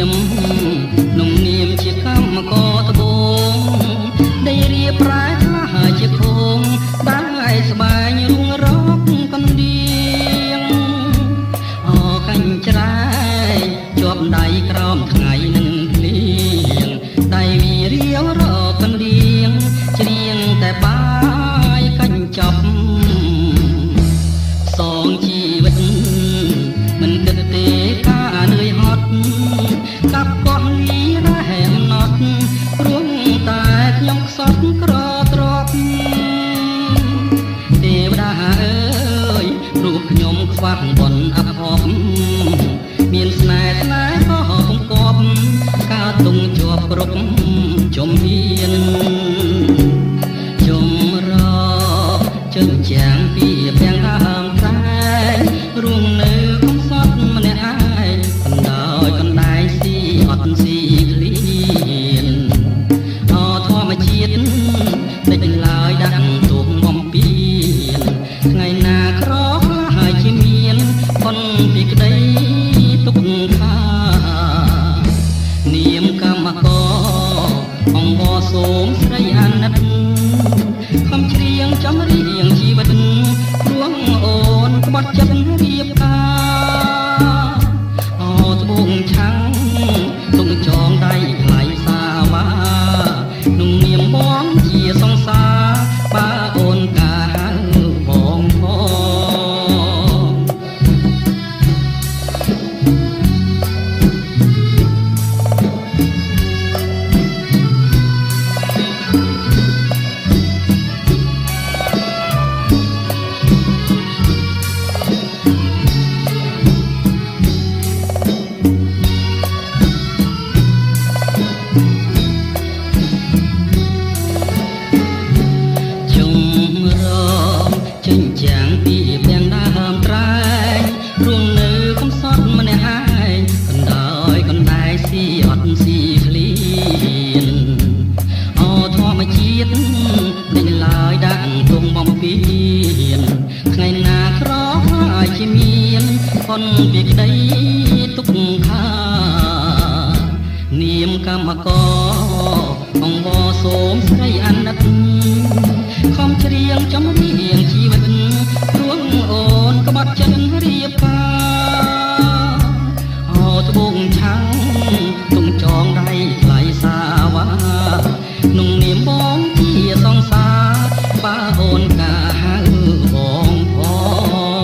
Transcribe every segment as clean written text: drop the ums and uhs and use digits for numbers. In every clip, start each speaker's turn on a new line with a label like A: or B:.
A: មនំនាមជាកម្មករត្បូងได้เรียบร้ายខ្លះជាខងបានស្បែងរួងរកកណ្ដៀងអកាញ់ច្រែងជាប់ដៃក្រោមថ្ងៃនឹងភ្លៀងដៃវារៀងរកកណ្ដៀងច្រៀងតែបាយកាញ់ចាប់សងជីវិតមិនគិតទេការនឿយហត់កាប់កោះលីដែលអំណត់រួងតែខ្ញុំខ្សត់ក្រទ្របទេវតាអើយរូបខ្ញុំខ្វះបុណ្យអភ័ព្វមានស្នេហ៍ក៏ពងគប់ការទុងជាប់គ្រប់ជំហានជំរជើងជាងពីពាំងដើមតែរួងនៅកំសត់ម្នាក់ឯងកណ្ដោយកណ្ដែងស៊ីអត់ស៊ីឃ្លៀនអធម្មជាតិតិចឡើយដាក់ទុំបំពេញថ្ងៃណាក្រខ្លះហើយជាមានផុនពីក្តីទុកខានាមកម្មករអង្គរសូមស្រីអាណិតខំច្រៀងចំរៀងជីវិតរួងអូនក្បត់ចិត្តរៀបការអត្បូងឆាំងទុំចងដៃថ្លៃសាវាนุ่งនាមបងជាសង្សារបើអូនកាហៅបងផងចិញ្ចាំងពីពាំងដើមត្រែងរួងនៅកំសត់ម្នាក់ឯងកណ្ដោយកណ្ដែងស៊ីអត់ស៊ីឃ្លៀនអធម្មជាតិនឹងឡើយដាក់ទុំបំពេញថ្ងៃណាក្រហើយជាមានផុនពីក្តីទុកខានាមកម្មករអង្គរសូមស្រីអាណិតខំច្រៀងចំរៀងជីវិតរួងអូនក្បត់ចិត្តរៀបការអត្បូងឆាំងទុំចងដៃថ្លៃសាវាนุ่งនាមបងជាសង្សារបើអូនកាហៅបងផង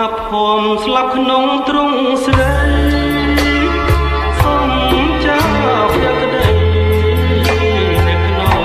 B: អភ័មស្លាប់ក្នុងទ្រង់ស្រីសូមចាភក្តីនៅក្នុង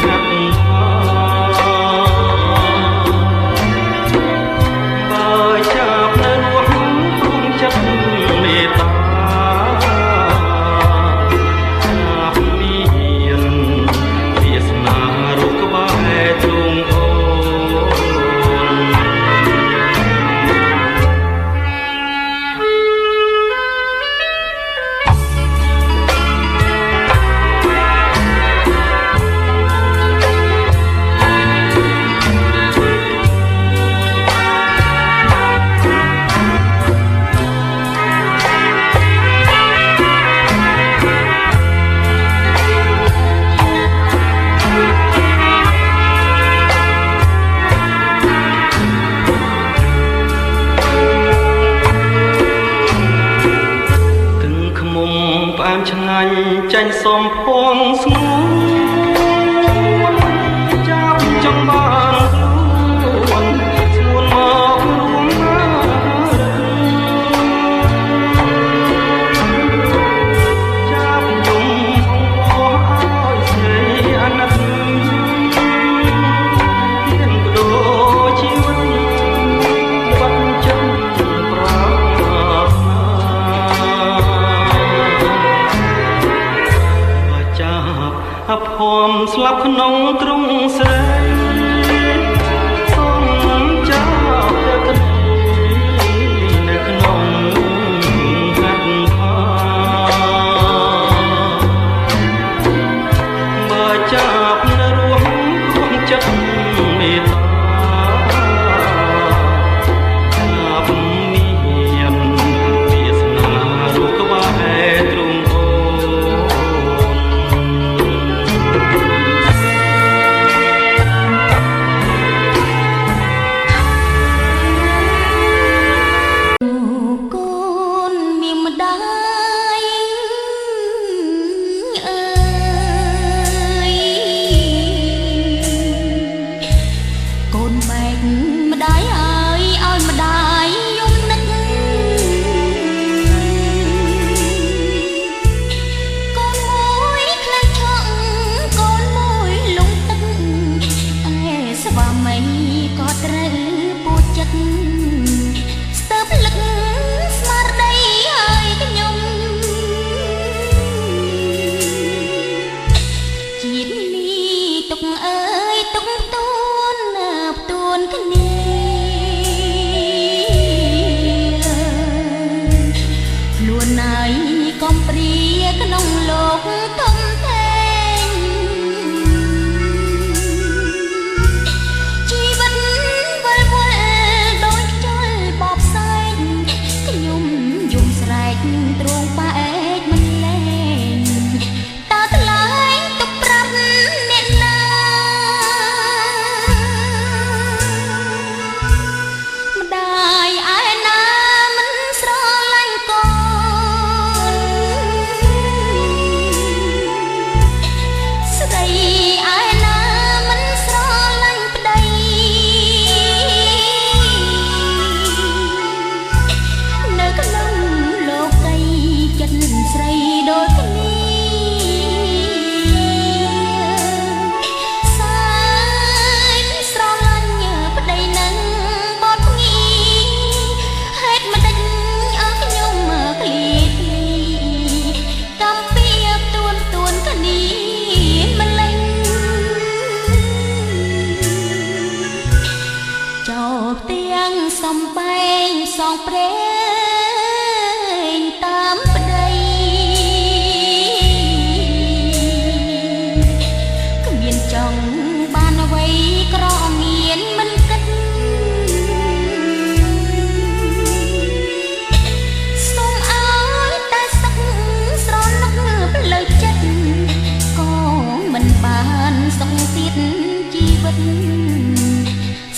B: កាត់បើចាប់នៅរស់ព្រមចិត្តមេត្តាឆ្ងាញ់ចាញ់សំភងស្ងួនចាប់ចង់បានខ្លួនស្ងួនមករួមចាប់យំអស់ឲ្យស្រីអាណិតមានបដូរជីវិតបាត់ចិត្តប្រាអភ័មស្លាប់ក្នុងទ្រង់ស្រីសូមចាភក្តីនៅក្នុងកាត់ផាបើចាប់នៅរស់ក្នុងចិត្តមេត្តាចាប់មានវាសនារូបក្បែរទ្រង់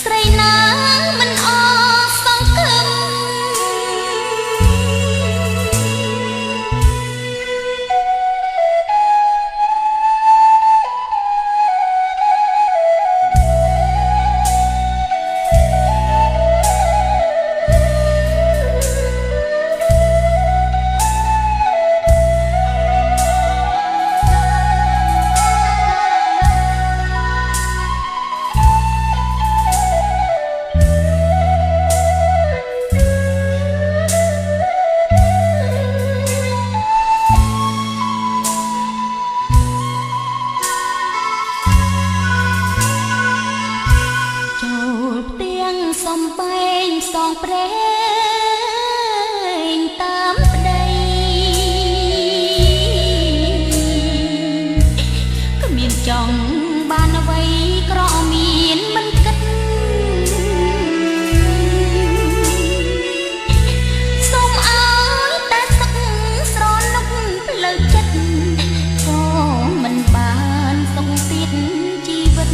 B: ស្រីណាមិនអស់សង្ឃឹម
C: ប្រេងតាមប្តីក៏មានចង់បានអ្វីក្រមានមិនគិតសូមអើយតែសុខស្រណុកផ្លូវចិត្តក៏មិនបានសុខទៀតជីវិត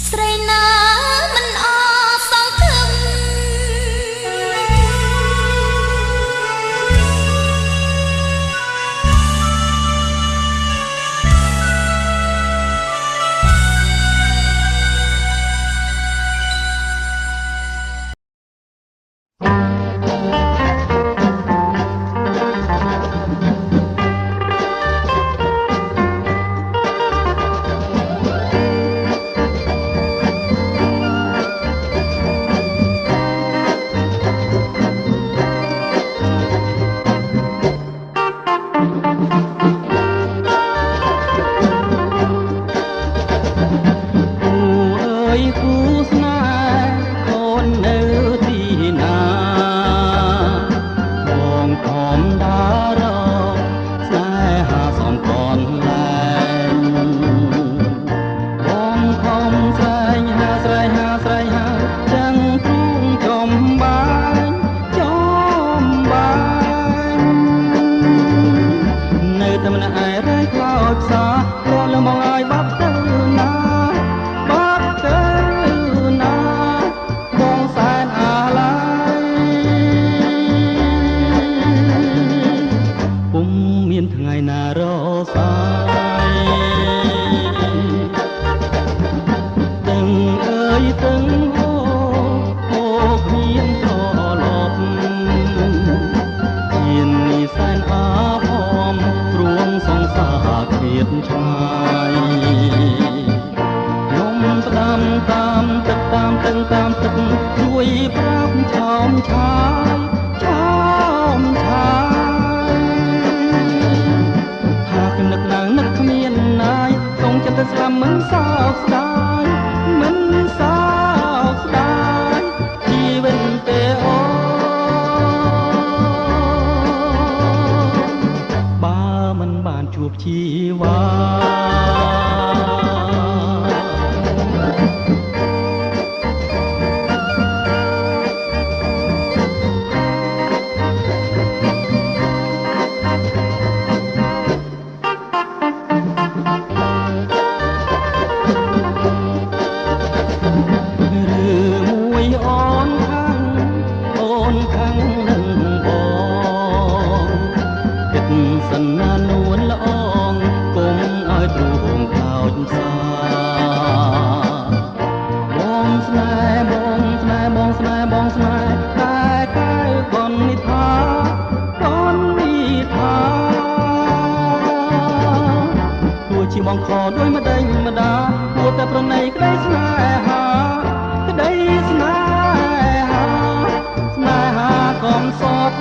C: ស្រីណាមិនអសង្ឃឹមជួយប្រាប់ឆោមឆាយឆោមឆាយថាខ្ញុំនឹកឡើងនឹកគ្មានណាយសូមចិត្តទៅស្លាប់មិនសោកស្ដាយមិនសោកស្ដាយជីវិតទេអូបើមិនបានជួបជីវ៉ាបងខដោយម្ដេចម្ដាគួរតែប្រណីក្តីស្នេហាក្តីស្នេហាស្នេហាកំសត់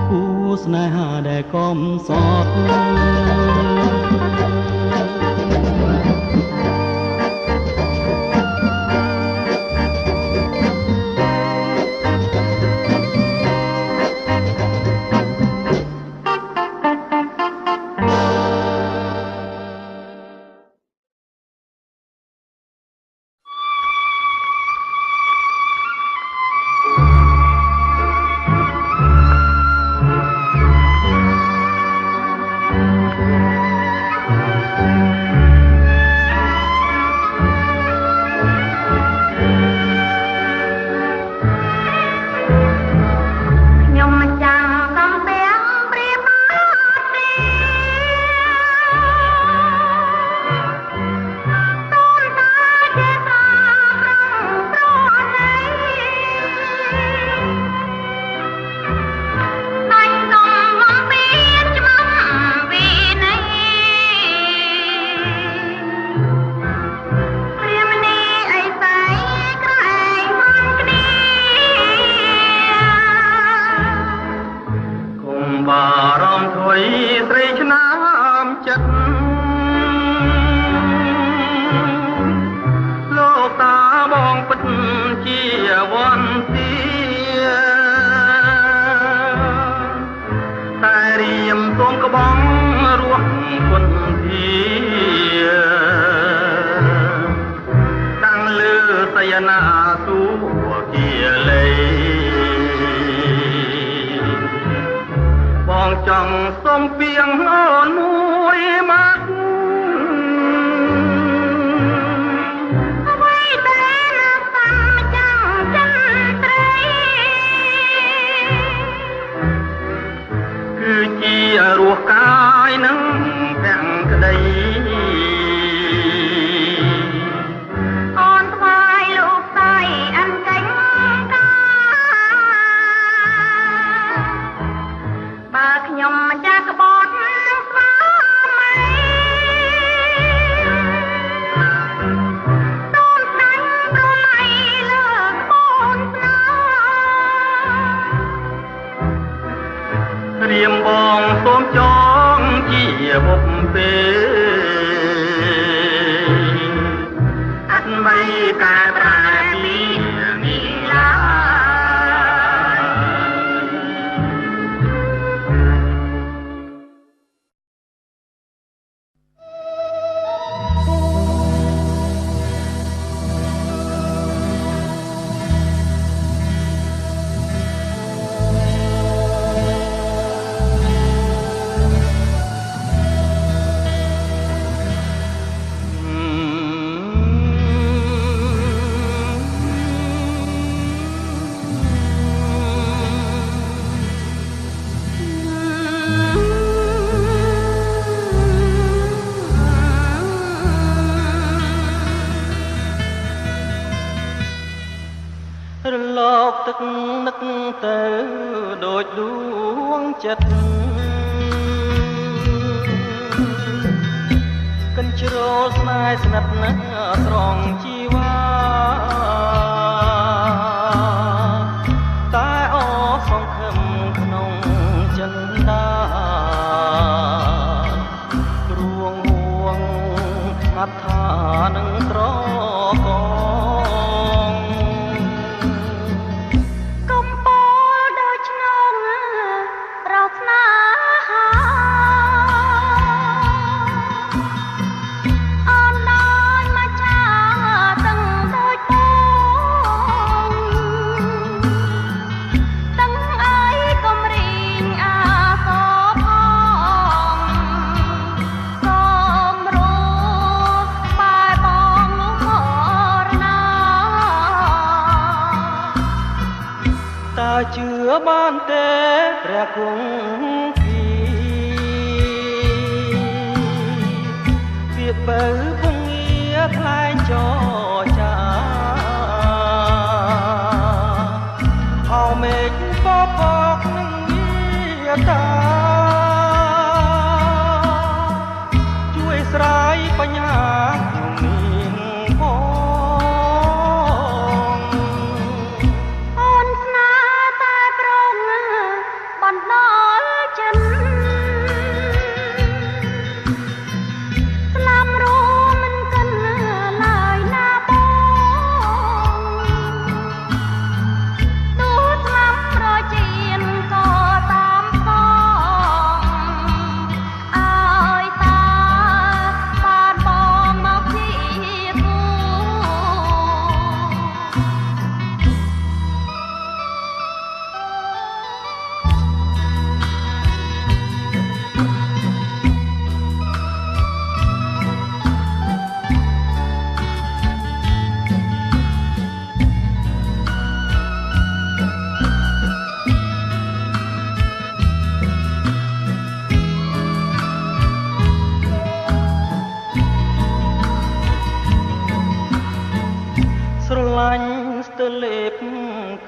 C: គួរស្នេហាដែលកំសត់
B: យណាទូគាលីបងចង់សុំពីងអូនមួយមក គឺជារស់កាយនឹងទាំងក្តីអូនថ្វាយលោកស្រីអញ្ចឹងកាបើខ្ញុំម្ចាស់ក្បត់នឹងស្វាមីដូនដាច់ប្រណៃលើក្បូនស្នាត្រៀមបងសូមចងជាបុព្វេអត់បីកែប្រែពីនេះឡើយ រលកទឹកនឹកទៅដូចដួងចិត្តកិនជ្រោលស្នេហ៍ស្និទ្ធណាស់ស្រង់ជីវ៉ាតែអសង្ឃឹមក្នុងចិន្តាព្រួងហួងអត្ថានឹងត្រកង ជឿបានទេព្រះគង្គាវាបើពងងារខ្លែងចចាអោមេឃបបកនឹងងារតាជួយស្រាយបញ្ហាខ្ញុំមានផង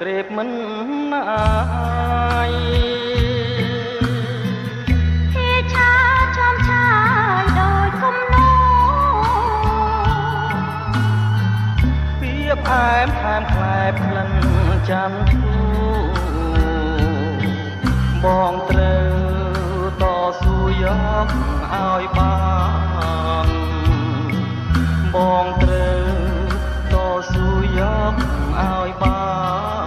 B: ក្រេបមិនណាយហេឆាចំឆាយដោយគំនោពីផ្អែមថែមខ្លែបក្លិនចាំធូបងត្រូវតស៊ូយកឲ្យបានបងត្រូវតស៊ូយកឲ្យបាន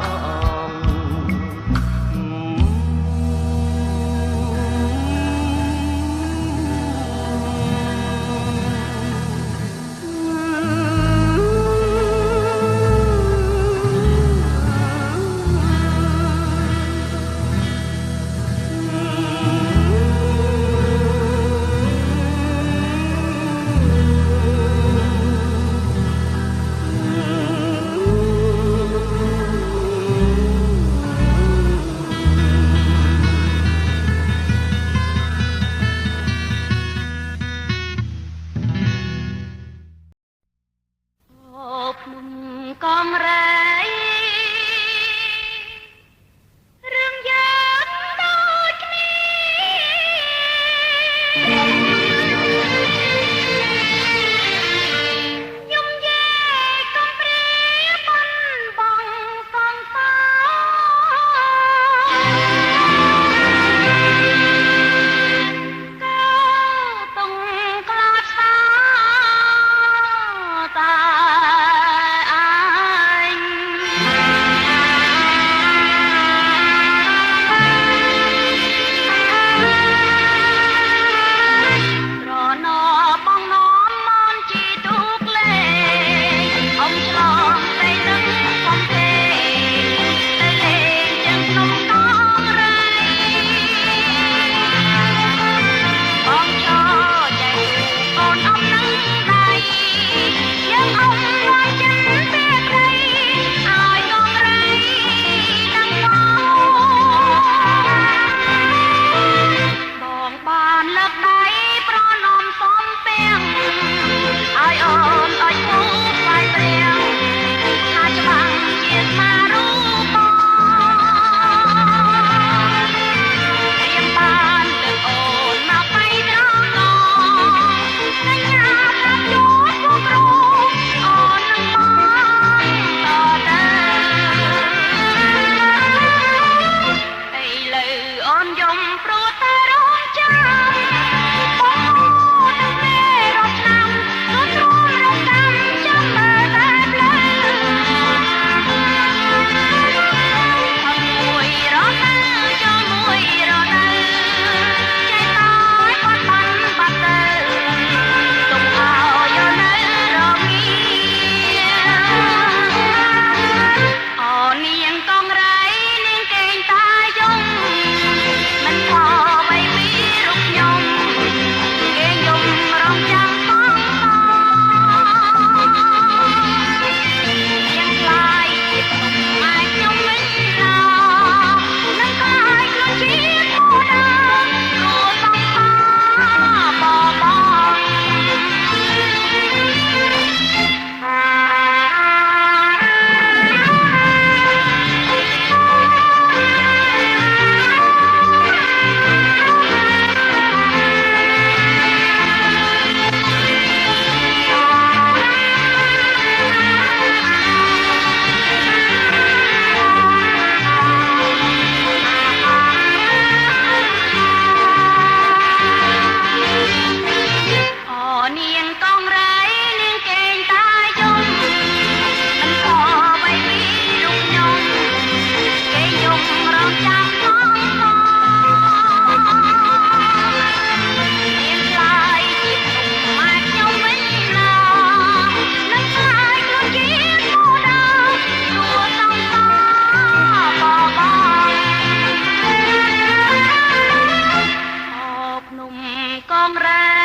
D: អ ងរែ